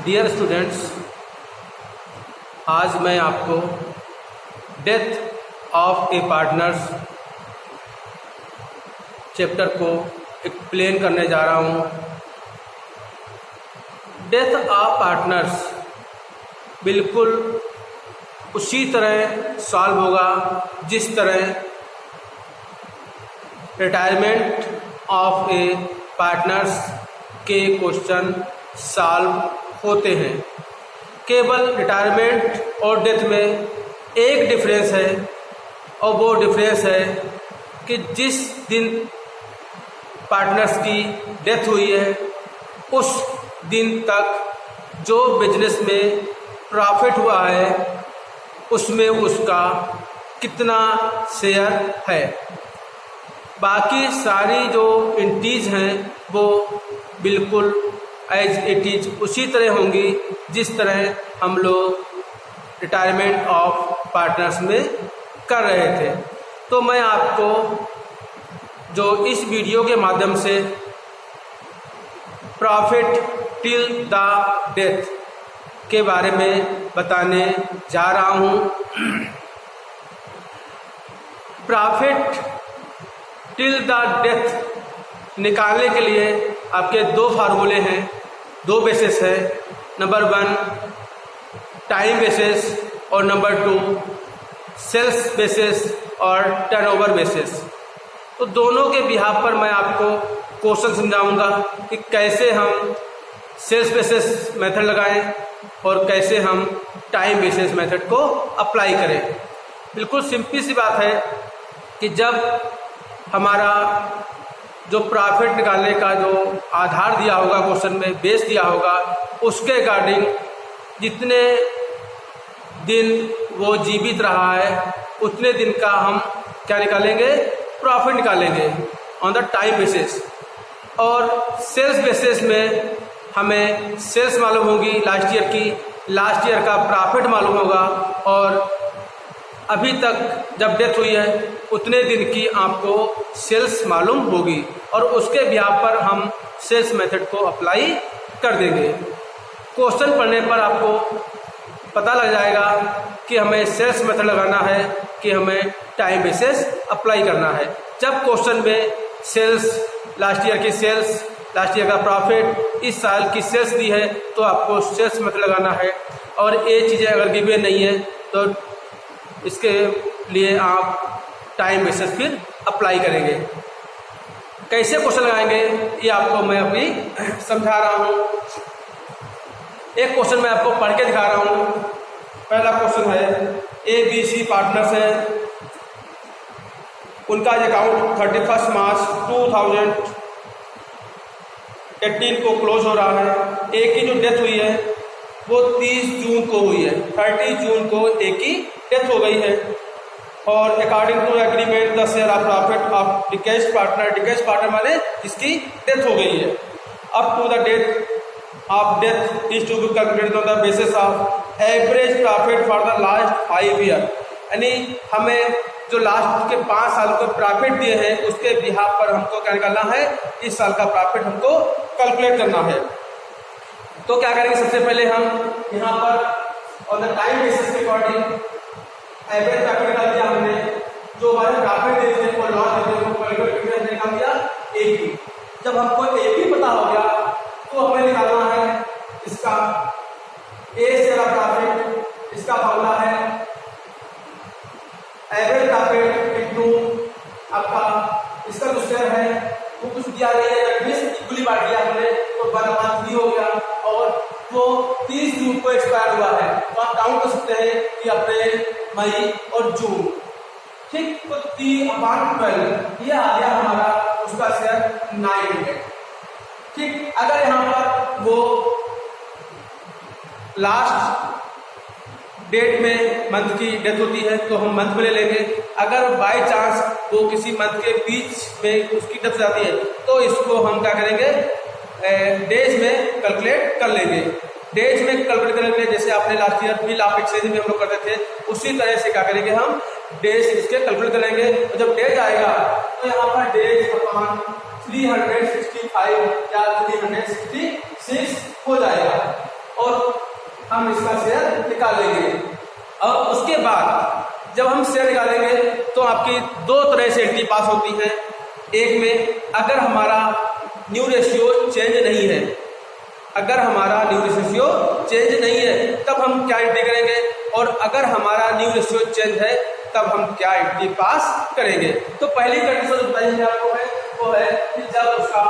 Dear students, आज मैं आपको death of A partners chapter को एक्सप्लेन करने जा रहा हूँ। डेथ ऑफ पार्टनर्स बिल्कुल उसी तरह सॉल्व होगा जिस तरह रिटायरमेंट ऑफ ए पार्टनर्स के क्वेश्चन सॉल्व होते हैं। केवल रिटायरमेंट और डेथ में एक डिफरेंस है और वो डिफरेंस है कि जिस दिन पार्टनर्स की डेथ हुई है उस दिन तक जो बिजनेस में प्रॉफिट हुआ है उसमें उसका कितना शेयर है। बाकी सारी जो एंट्रीज हैं वो बिल्कुल एज इट इज उसी तरह होंगी जिस तरह हम लोग रिटायरमेंट ऑफ पार्टनर्स में कर रहे थे। तो मैं आपको जो इस वीडियो के माध्यम से प्रॉफिट टिल द डेथ के बारे में बताने जा रहा हूँ। प्रॉफिट टिल द डेथ निकालने के लिए आपके दो फार्मूले हैं, दो बेसिस है। नंबर 1 टाइम बेसिस और नंबर 2 सेल्स बेसिस और टर्नओवर बेसिस। तो दोनों के बिहाफ पर मैं आपको क्वेश्चन समझाऊंगा कि कैसे हम सेल्स बेसिस मेथड लगाएं और कैसे हम टाइम बेसिस मेथड को अप्लाई करें। बिल्कुल सिंपल सी बात है कि जब हमारा जो प्रॉफिट निकालने का जो आधार दिया होगा, क्वेश्चन में बेस दिया होगा, उसके अकॉर्डिंग जितने दिन वो जीवित रहा है उतने दिन का हम क्या निकालेंगे, प्रॉफिट निकालेंगे ऑन द टाइम बेसिस। और सेल्स बेसिस में हमें सेल्स मालूम होगी लास्ट ईयर की, लास्ट ईयर का प्रॉफिट मालूम होगा और अभी तक जब डेथ हुई है उतने दिन की आपको सेल्स मालूम होगी और उसके बिहाफ पर हम सेल्स मेथड को अप्लाई कर देंगे। क्वेश्चन पढ़ने पर आपको पता लग जाएगा कि हमें सेल्स मेथड लगाना है कि हमें टाइम बेसिस अप्लाई करना है। जब क्वेश्चन में सेल्स, लास्ट ईयर की सेल्स, लास्ट ईयर का प्रॉफिट, इस साल की सेल्स दी है तो आपको सेल्स मेथड लगाना है। और ये चीज़ें अगर गिवन नहीं है तो इसके लिए आप टाइम बेसिस फिर अप्लाई करेंगे। कैसे क्वेश्चन लगाएंगे ये आपको मैं अभी समझा रहा हूँ। एक क्वेश्चन मैं आपको पढ़ के दिखा रहा हूँ। पहला क्वेश्चन है, ABC पार्टनर्स है, उनका अकाउंट 31 मार्च 2018 को क्लोज हो रहा है। एक की जो डेथ हुई है वो 30 जून को हुई है, 30 जून को एक की डेथ हो गई है। और according to agreement the share of profit of deceased partner माने जिसकी डेथ हो गई है, up to the date of death is to be calculated on the basis of average profit for the last 5 year. यानी हमें जो last के 5 साल को प्रॉफिट दिए हैं उसके बिहाफ पर हमको क्या निकालना है, इस साल का प्रॉफिट हमको कैलकुलेट करना है। तो क्या करेंगे, सबसे पहले हम यहाँ पर ऑन द टाइम बेसिस के अकॉर्डिंग एवरेज प्रॉफिट निकाल दिया हमने, जो हमारे प्रॉफिट देते हैं और लॉस देते हैं वो कैलकुलेट करके निकाल दिया AP। जब हमको AP पता हो गया तो हमें निकालना है इसका A शेयर ऑफ प्रॉफिट। इसका फॉर्मूला है एवरेज प्रॉफिट इनटू आपका इसका जो शेयर है वो कुछ दिया नहीं है, दैट मींस इक्वली बांट दिया हमने तो 1/3 हो गया और वो 30 जून को एक्सपायर हुआ है। तो आप काउंट कर सकते हैं कि अप्रैल, मई और जून, ठीक। तो 3/12 ये आ गया हमारा उसका शेयर 9 है, ठीक। अगर यहाँ पर वो लास्ट डेट में मंथ की डेथ होती है तो हम मंथ में ले लेंगे। अगर बाय चांस वो किसी मंथ के बीच में उसकी डेथ जाती है तो इसको हम क्या करेंगे, डेज में कैलकुलेट कर लेंगे। डेज में कैलकुलेट करने के लिए जैसे आपने last year bill of exchange में हम लोग करते थे उसी तरह से क्या करेंगे, हम डेज इसके कैलकुलेट करेंगे। और जब डेज आएगा तो यहाँ पर डेज अपॉन 365 या 366 हो जाएगा। और हम इसका शेयर निकाल लेंगे। और उसके बाद जब हम शेयर निकालेंगे तो आपकी दो तरह से एंट्री पास होती है। एक में अगर हमारा न्यू रेशियो चेंज नहीं है, अगर हमारा न्यू रेशियो चेंज नहीं है तब हम क्या एंट्री करेंगे, और अगर हमारा न्यू रेशियो चेंज है तब हम क्या एंट्री पास करेंगे। तो पहली कंडीशन जो बताई है आपको है वो है कि जब उसका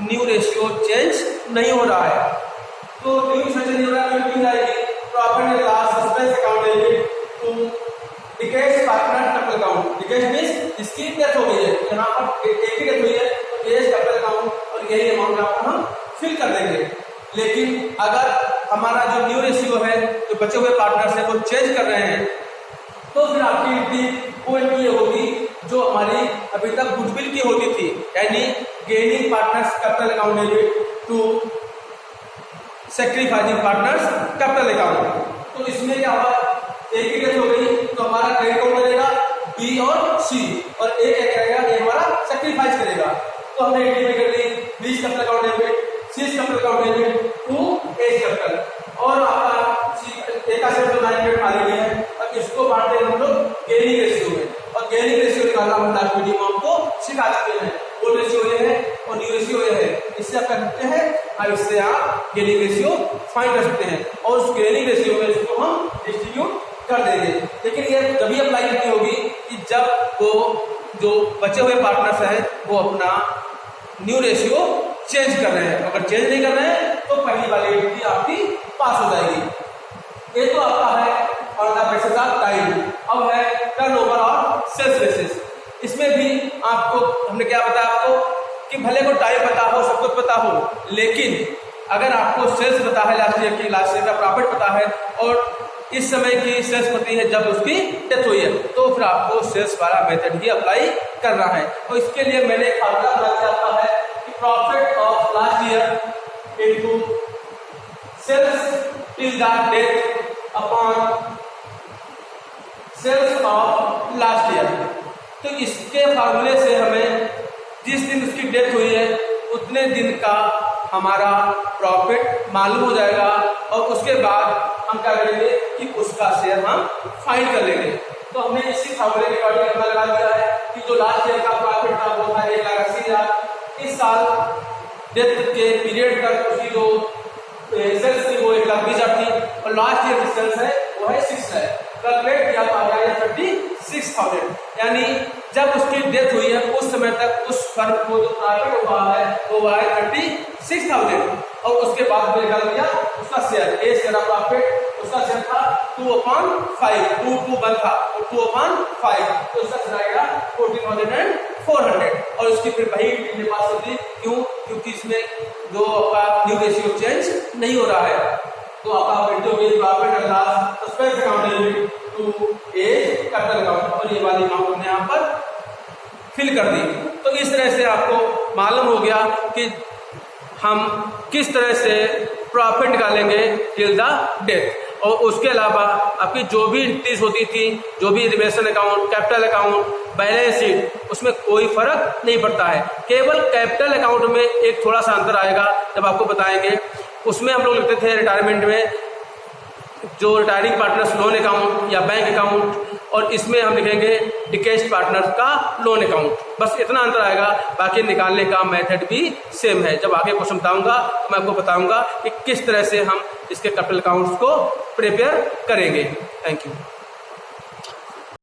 न्यू रेशियो चेंज नहीं हो रहा है, तो न्यू रेशियो चेंज हो रहा है तो जाएगी profit and loss suspense account debit to डिकेज पार्टनर कैपिटल अकाउंट। डिकेज मींस इसकी डेथ हो गई है, यहाँ पर एक ही डेथ हुई है तो डिकेज कैपिटल अकाउंट और यही अमाउंट आपको हम फिल कर देंगे। लेकिन अगर हमारा जो न्यू रेशियो है, जो बचे हुए पार्टनर्स है वो चेंज कर रहे हैं, तो फिर आपकी एंट्री वो एंट्री होगी जो हमारी अभी तक गुडविल की होती थी, यानी gaining partners capital account debit to sacrificing partners capital account. तो इसमें क्या हुआ, एक ही डेथ हो गई तो हमारा क्रेडिट कौन करेगा, बी और सी, और एक क्या करेगा, ये हमारा सैक्रिफाइस करेगा। तो हमने एंट्री कर ली B capital account debit C capital account debit to A capital, और आपका सी ए का शेयर जो 9 खाली है, अब इसको बांटते हैं हम लोग गेनिंग रेशियो में, और गेनिंग रेशियो निकालना हम लास्ट वीडियो में आपको सिखा चुके हैं। वो रेशियो ये है और न्यू रेशियो ये है, इससे आप कर सकते हैं और इससे आप गेनिंग रेशियो फाइंड कर सकते हैं, और उस गेनिंग रेशियो में इसको हम डिस्ट्रीब्यूट कर देंगे। लेकिन ये तभी अप्लाई करनी होगी कि जब वो जो बचे हुए पार्टनर्स हैं वो अपना न्यू रेशियो चेंज कर रहे हैं। अगर चेंज नहीं कर रहे हैं तो पहली वाली एंट्री आपकी पास हो जाएगी। ये तो आपका है on the basis of time. अब है टर्नओवर और सेल्स बेसिस। इसमें भी आपको हमने क्या बताया आपको कि भले को टाइम पता हो, सब कुछ पता हो, लेकिन अगर आपको सेल्स पता है, लास्ट ईयर का प्रॉफिट पता है और इस समय की सेल्स पता है जब उसकी डेथ हुई है, तो फिर आपको सेल्स वाला मेथड ही अप्लाई करना है। और इसके लिए मैंने एक फार्मूला बना दिया है कि profit of last year into sales till the death upon sales of last year. तो इसके फार्मूले से हमें जिस दिन उसकी डेथ हुई है उतने दिन का हमारा प्रॉफिट मालूम हो जाएगा, और उसके बाद हम क्या करेंगे कि उसका शेयर हम फाइंड कर लेंगे। तो हमने इसी फार्मूले के अकॉर्डिंग पता लगा दिया है कि जो लास्ट ईयर का प्रॉफिट था वो था 1,80,000। इस साल डेथ के पीरियड तक उसकी जो सेल्स थी वो 1,20,000 थी, और लास्ट ईयर की सेल्स है वो है 6 है। कैलकुलेट किया तो आ गया 36,000, यानी जब उसकी डेथ हुई है उस समय तक उस फर्म को जो प्रॉफिट हुआ है वो हुआ है 36,000, और उसके बाद में निकाल दिया उसका share, A share of profit, उसका शेयर था 2/5, 2 था तो 2/5, तो उसका शेयर आएगा 14,400, और उसकी फिर वही एंट्री पास होती। क्यों? क्योंकि इसमें जो आपका न्यू रेशियो चेंज नहीं हो रहा है, तो आपका एंट्री हो गई profit and loss suspense account debit to A capital account, और ये वाली अमाउंट हमने यहाँ पर फिल कर दी। तो इस तरह से आपको मालूम हो गया कि हम किस तरह से प्रॉफिट निकालेंगे टिल द डेथ। और उसके अलावा आपकी जो भी एंट्रीज होती थी, जो भी reservation account, capital account, balance sheet, उसमें कोई फर्क नहीं पड़ता है। केवल कैपिटल अकाउंट में एक थोड़ा सा अंतर आएगा, जब आपको बताएंगे। उसमें हम लोग लिखते थे रिटायरमेंट में जो रिटायरिंग पार्टनर्स लोन अकाउंट या बैंक अकाउंट, और इसमें हम लिखेंगे डिकेस्ड पार्टनर्स का लोन अकाउंट। बस इतना अंतर आएगा, बाकी निकालने का मेथड भी सेम है। जब आगे क्वेश्चन बताऊंगा तो मैं आपको बताऊंगा कि किस तरह से हम इसके कैपिटल अकाउंट्स को प्रिपेयर करेंगे। Thank you.